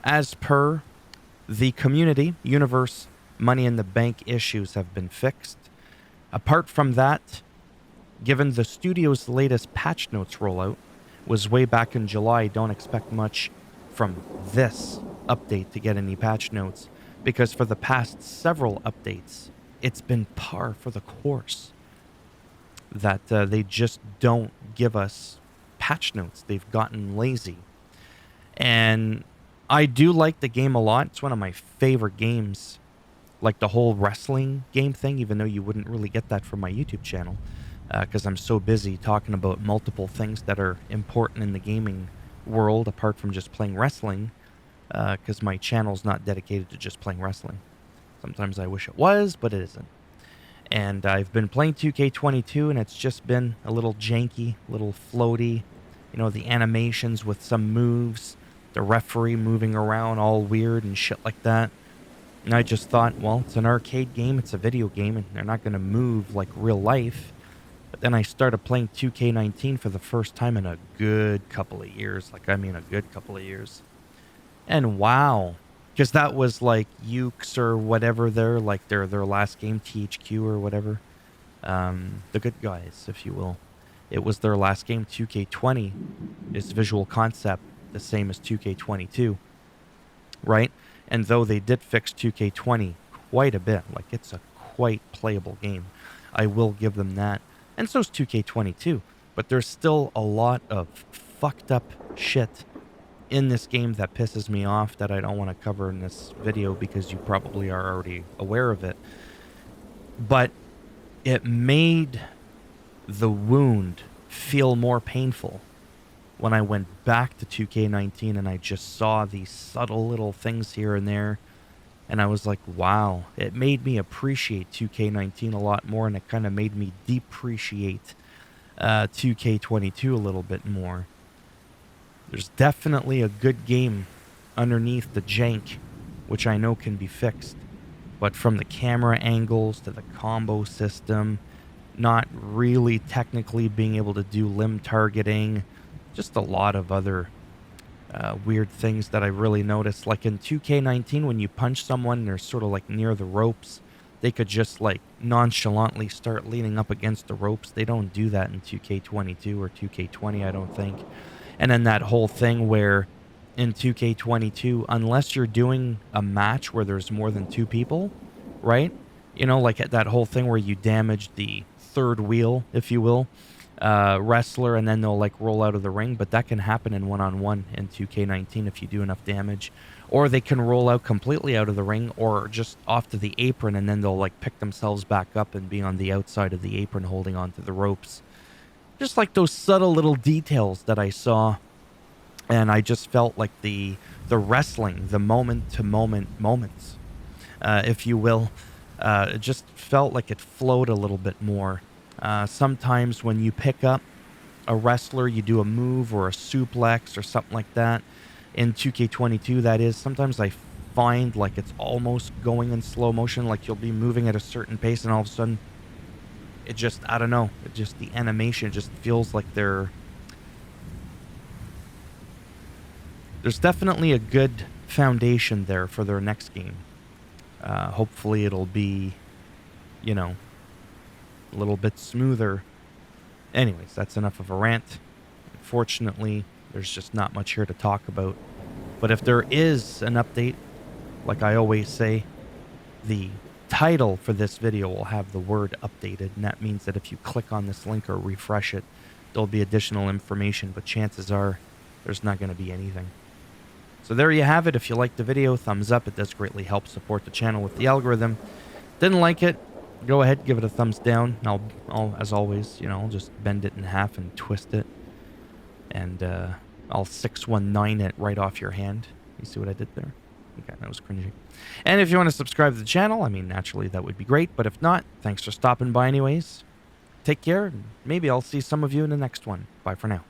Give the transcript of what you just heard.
as per the community, universe, money in the bank issues have been fixed. Apart from that, given the studio's latest patch notes rollout was way back in July, don't expect much from this update to get any patch notes, because for the past several updates, it's been par for the course that they just don't give us patch notes. They've gotten lazy. And I do like the game a lot. It's one of my favorite games, like the whole wrestling game thing, even though you wouldn't really get that from my YouTube channel, because I'm so busy talking about multiple things that are important in the gaming world apart from just playing wrestling, because my channel's not dedicated to just playing wrestling. Sometimes I wish it was, but it isn't. And I've been playing 2K22, and it's just been a little janky, a little floaty. You know, the animations with some moves, the referee moving around all weird and shit like that. And I just thought, well, it's an arcade game, it's a video game, and they're not going to move like real life. But then I started playing 2K19 for the first time in a good couple of years. Like, I mean a good couple of years. And wow. Because that was like Ukes or whatever they're, like their last game, THQ or whatever. The good guys, if you will. It was their last game, 2K20. Its visual concept, the same as 2K22. Right? And though they did fix 2K20 quite a bit, like it's a quite playable game, I will give them that. And so's 2K22. But there's still a lot of fucked up shit in this game that pisses me off that I don't want to cover in this video because you probably are already aware of it. But it made the wound feel more painful when I went back to 2K19 and I just saw these subtle little things here and there. And I was like, wow, it made me appreciate 2K19 a lot more, and it kind of made me depreciate 2K22 a little bit more. There's definitely a good game underneath the jank, which I know can be fixed. But from the camera angles to the combo system, not really technically being able to do limb targeting, just a lot of other weird things that I really noticed. Like in 2K19, when you punch someone, they're sort of like near the ropes, they could just like nonchalantly start leaning up against the ropes. They don't do that in 2K22 or 2K20, I don't think. And then that whole thing where in 2K22, unless you're doing a match where there's more than two people, right? You know, like that whole thing where you damage the third wheel, if you will, wrestler, and then they'll like roll out of the ring. But that can happen in one-on-one in 2K19 if you do enough damage. Or they can roll out completely out of the ring or just off to the apron, and then they'll like pick themselves back up and be on the outside of the apron holding onto the ropes. Just like those subtle little details that I saw, and I just felt like the wrestling, the moment-to-moment moments, if you will, it just felt like it flowed a little bit more. Sometimes when you pick up a wrestler, you do a move or a suplex or something like that. In 2K22, that is, sometimes I find like it's almost going in slow motion, like you'll be moving at a certain pace, and all of a sudden, it just, I don't know, it just, the animation just feels like there's definitely a good foundation there for their next game. Hopefully it'll be, you know, a little bit smoother. Anyways, that's enough of a rant. Unfortunately, there's just not much here to talk about. But if there is an update, like I always say, the title for this video will have the word updated, and that means that if you click on this link or refresh it, there'll be additional information, but chances are there's not going to be anything. So there you have it. If you liked the video, thumbs up. It does greatly help support the channel with the algorithm. Didn't like it, go ahead, give it a thumbs down. I'll as always, you know, I'll just bend it in half and twist it, and I'll 619 it right off your hand. You see what I did there? Okay, that was cringy. And if you want to subscribe to the channel, I mean, naturally, that would be great. But if not, thanks for stopping by anyways. Take care. Maybe I'll see some of you in the next one. Bye for now.